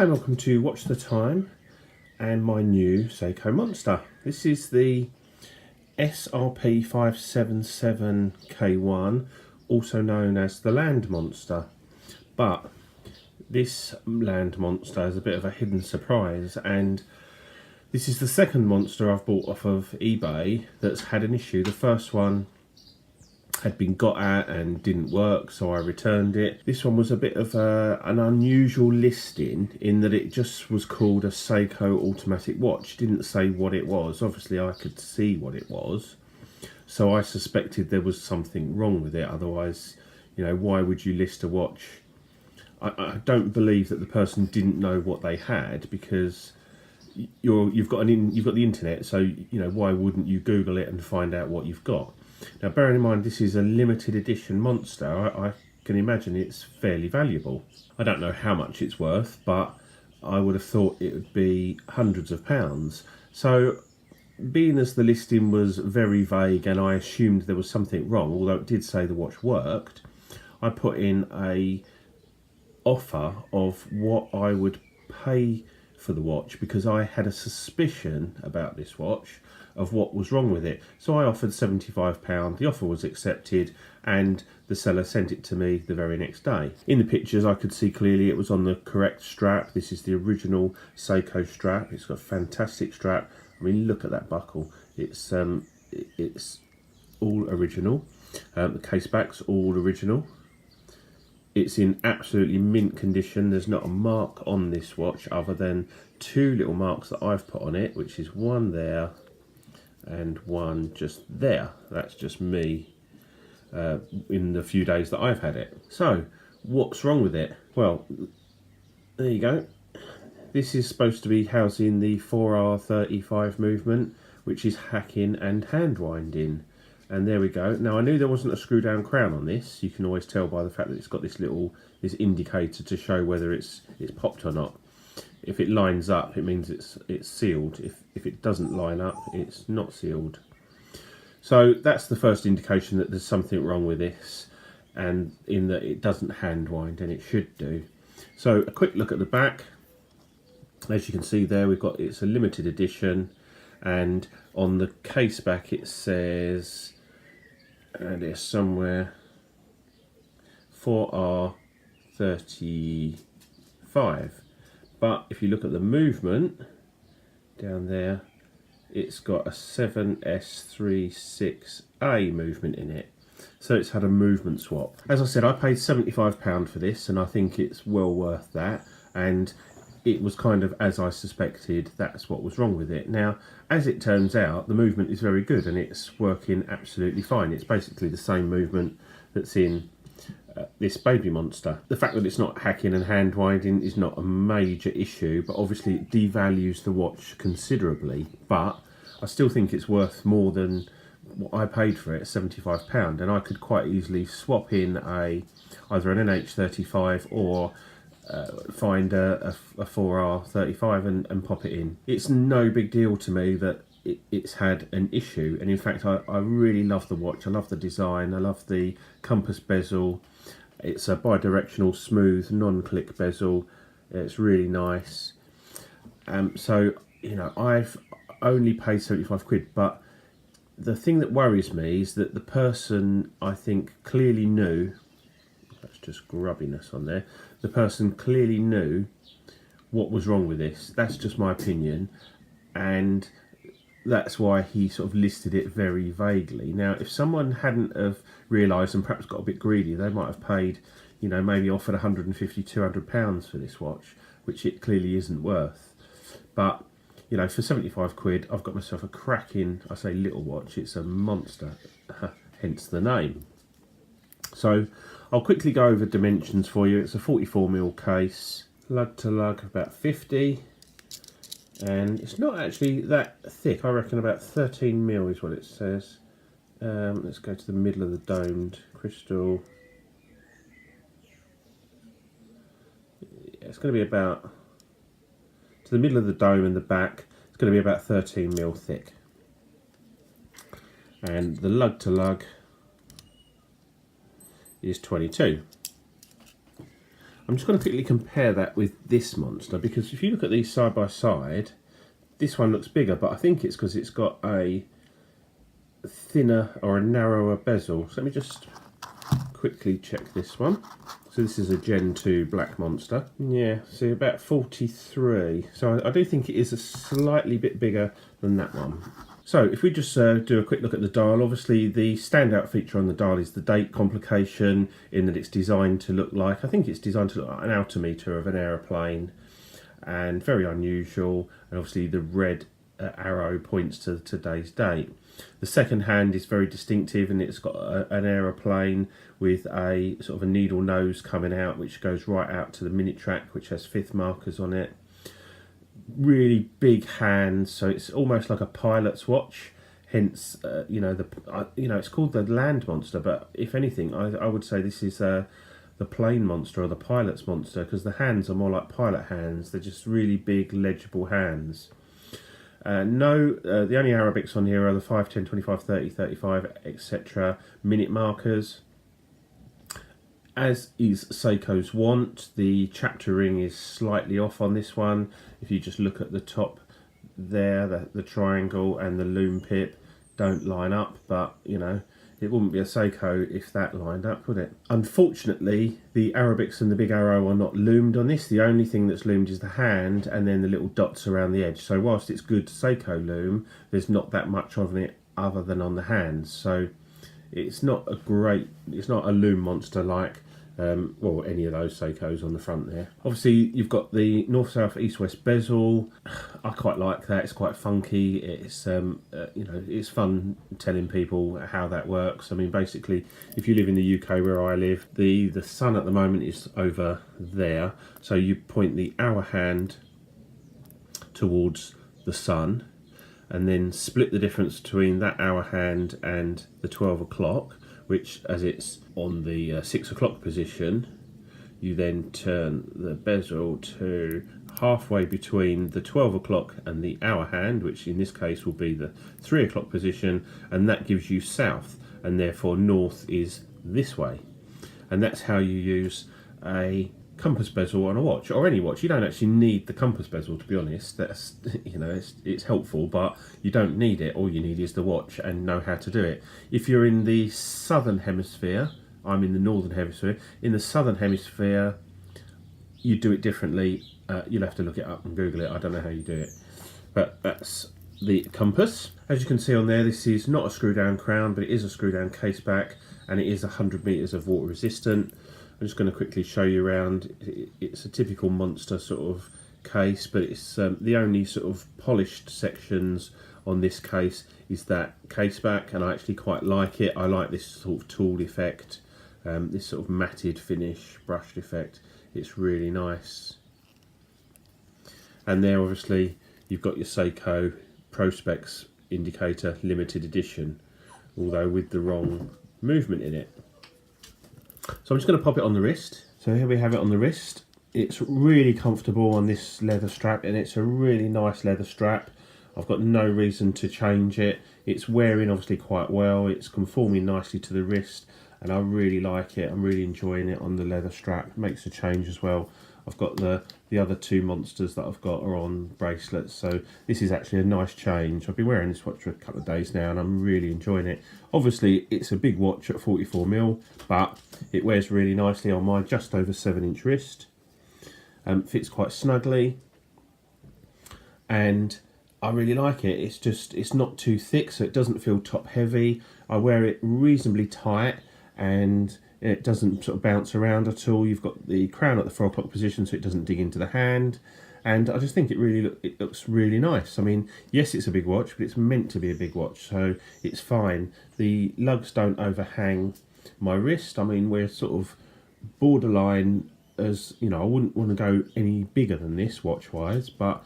Hi, welcome to Watch the Time and my new Seiko Monster. This is the SRP577K1, also known as the Land Monster. But this Land Monster is a bit of a hidden surprise, and this is the second monster I've bought off of eBay that's had an issue. The first one had been got at and didn't work, so I returned it. This one was a bit of an unusual listing in that it just was called a Seiko automatic watch. It didn't say what it was. Obviously I could see what it was, so I suspected there was something wrong with it. Otherwise, you know, why would you list a watch? I don't believe that the person didn't know what they had, because you've got the internet, so you know, why wouldn't you Google it and find out what you've got? Now, bearing in mind this is a limited edition monster, I can imagine it's fairly valuable. I don't know how much it's worth, but I would have thought it would be hundreds of pounds. So, being as the listing was very vague and I assumed there was something wrong, although it did say the watch worked, I put in a offer of what I would pay for the watch, because I had a suspicion about this watch of what was wrong with it. So I offered £75, the offer was accepted, and the seller sent it to me the very next day. In the pictures I could see clearly it was on the correct strap. This is the original Seiko strap. It's got a fantastic strap. I mean, look at that buckle. It's all original. The case back's all original. It's in absolutely mint condition. There's not a mark on this watch other than two little marks that I've put on it, which is one there and one just there. That's just me in the few days that I've had it. So what's wrong with it? Well, there you go. This is supposed to be housing the 4R35 movement, which is hacking and hand winding. And there we go. Now, I knew there wasn't a screw down crown on this. You can always tell by the fact that it's got this indicator to show whether it's popped or not. If it lines up, it means it's sealed. If it doesn't line up, it's not sealed. So that's the first indication that there's something wrong with this, and in that it doesn't hand wind, and it should do. So a quick look at the back. As you can see there, it's a limited edition, and on the case back it says, and it's somewhere, 4R35. But if you look at the movement down there, it's got a 7S36A movement in it. So it's had a movement swap. As I said, I paid £75 for this, and I think it's well worth that. And it was kind of as I suspected. That's what was wrong with it. Now, as it turns out, the movement is very good and it's working absolutely fine. It's basically the same movement that's in this baby monster. The fact that it's not hacking and hand winding is not a major issue, but obviously it devalues the watch considerably. But I still think it's worth more than what I paid for it, £75, and I could quite easily swap in either an NH35 or find a 4R35 and pop it in. It's no big deal to me that it's had an issue, and in fact I really love the watch. I love the design, I love the compass bezel. It's a bi-directional smooth non-click bezel. It's really nice. So, you know, I've only paid 75 quid, but the thing that worries me is that the person, I think, clearly knew, that's just grubbiness on there, the person clearly knew what was wrong with this. That's just my opinion, and that's why he sort of listed it very vaguely. Now, if someone hadn't have realised and perhaps got a bit greedy, they might have paid, you know, maybe offered £150, £200 for this watch, which it clearly isn't worth. But, you know, for 75 quid, I've got myself a cracking, I say little watch, it's a monster, hence the name. So I'll quickly go over dimensions for you. It's a 44mm case, lug to lug about 50, and it's not actually that thick. I reckon about 13mm is what it says. Let's go to the middle of the domed crystal. Yeah, it's going to be about, to the middle of the dome and the back, it's going to be about 13mm thick. And the lug to lug is 22. I'm just going to quickly compare that with this monster, because if you look at these side by side, this one looks bigger, but I think it's because it's got a thinner or a narrower bezel. So let me just quickly check this one. So this is a Gen 2 Black Monster. Yeah, see, about 43. So I do think it is a slightly bit bigger than that one. So if we just do a quick look at the dial, obviously the standout feature on the dial is the date complication, in that it's designed to look like, I think it's designed to look like an altimeter of an aeroplane, and very unusual. And obviously the red arrow points to today's date. The second hand is very distinctive, and it's got an aeroplane with a sort of a needle nose coming out, which goes right out to the minute track, which has 5th markers on it. Really big hands, so it's almost like a pilot's watch. Hence, it's called the Land Monster, but if anything, I would say this is the plane monster or the pilot's monster, because the hands are more like pilot hands. They're just really big, legible hands. The only Arabics on here are the 5, 10, 25, 30, 35, etc. minute markers. As is Seiko's wont, the chapter ring is slightly off on this one. If you just look at the top there, the triangle and the loom pip don't line up, but you know, it wouldn't be a Seiko if that lined up, would it? Unfortunately, the Arabics and the big arrow are not loomed on this. The only thing that's loomed is the hand and then the little dots around the edge. So whilst it's good Seiko loom, there's not that much of it other than on the hands. So it's not a loom monster like any of those Seikos on the front there. Obviously you've got the north, south, east, west bezel. I quite like that. It's quite funky. It's it's fun telling people how that works. I mean, basically, if you live in the UK where I live, the sun at the moment is over there, so you point the hour hand towards the sun, and then split the difference between that hour hand and the 12 o'clock, which, as it's on the 6 o'clock position, you then turn the bezel to halfway between the 12 o'clock and the hour hand, which in this case will be the 3 o'clock position, and that gives you south, and therefore north is this way. And that's how you use a compass bezel on a watch, or any watch. You don't actually need the compass bezel, to be honest. That's, it's helpful, but you don't need it. All you need is the watch and know how to do it. If you're in the southern hemisphere, I'm in the northern hemisphere. In the southern hemisphere, you do it differently. You'll have to look it up and Google it. I don't know how you do it, but that's the compass. As you can see on there, this is not a screw down crown, but it is a screw down case back, and it is 100 meters of water resistant. I'm just going to quickly show you around. It's a typical monster sort of case, but it's the only sort of polished sections on this case is that case back, and I actually quite like it. I like this sort of tool effect, this sort of matted finish, brushed effect. It's really nice. And there, obviously, you've got your Seiko Prospex indicator limited edition, although with the wrong movement in it. So I'm just going to pop it on the wrist. So here we have it on the wrist. It's really comfortable on this leather strap, and it's a really nice leather strap. I've got no reason to change it. It's wearing obviously quite well. It's conforming nicely to the wrist, and I really like it. I'm really enjoying it on the leather strap. It makes a change as well. I've got the other two monsters that I've got are on bracelets, so this is actually a nice change. I've been wearing this watch for a couple of days now and I'm really enjoying it. Obviously it's a big watch at 44mm, but it wears really nicely on my just over 7-inch wrist. Fits quite snugly, and I really like it. It's not too thick, so it doesn't feel top heavy. I wear it reasonably tight, and it doesn't sort of bounce around at all. You've got the crown at the 4 o'clock position, so it doesn't dig into the hand. And I just think it looks really nice. I mean, yes, it's a big watch, but it's meant to be a big watch, so it's fine. The lugs don't overhang my wrist. I mean, we're sort of borderline, as you know, I wouldn't want to go any bigger than this watch-wise, but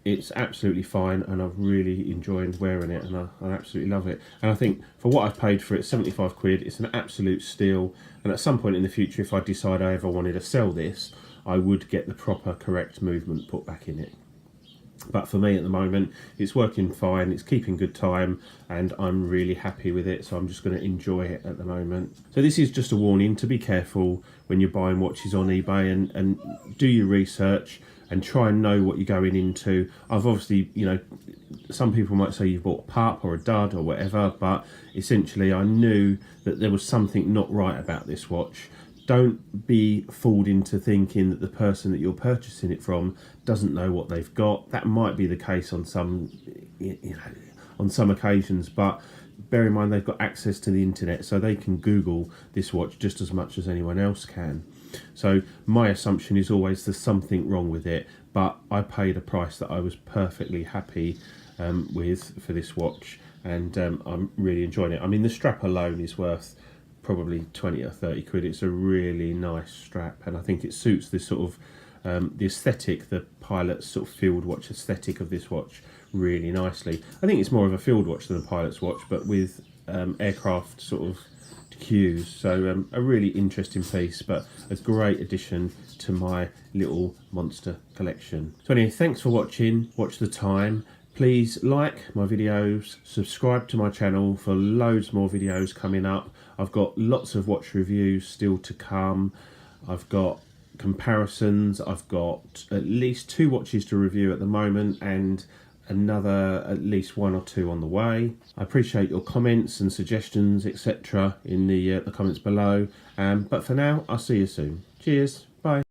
it's absolutely fine, and I've really enjoyed wearing it, and I absolutely love it. And I think for what I've paid for it, 75 quid, it's an absolute steal. And at some point in the future, if I decide I ever wanted to sell this, I would get the proper correct movement put back in it. But for me at the moment, it's working fine, it's keeping good time, and I'm really happy with it, so I'm just going to enjoy it at the moment. So this is just a warning to be careful when you're buying watches on eBay, and do your research and try and know what you're going into. I've obviously, you know, some people might say you've bought a pup or a dud or whatever, but essentially I knew that there was something not right about this watch. Don't be fooled into thinking that the person that you're purchasing it from doesn't know what they've got. That might be the case on some, you know, on some occasions, but bear in mind they've got access to the internet, so they can Google this watch just as much as anyone else can. So my assumption is always there's something wrong with it, but I paid a price that I was perfectly happy with for this watch, and I'm really enjoying it. I mean, the strap alone is worth probably 20 or 30 quid. It's a really nice strap, and I think it suits this sort of the aesthetic, the pilot's sort of field watch aesthetic of this watch really nicely. I think it's more of a field watch than a pilot's watch, but with aircraft sort of cues. So a really interesting piece, but a great addition to my little monster collection. So anyway, thanks for watching. Watch the time. Please like my videos, subscribe to my channel for loads more videos coming up. I've got lots of watch reviews still to come. I've got comparisons. I've got at least 2 watches to review at the moment, and another at least 1 or 2 on the way. I appreciate your comments and suggestions, etc. in the comments below. But for now, I'll see you soon. Cheers. Bye.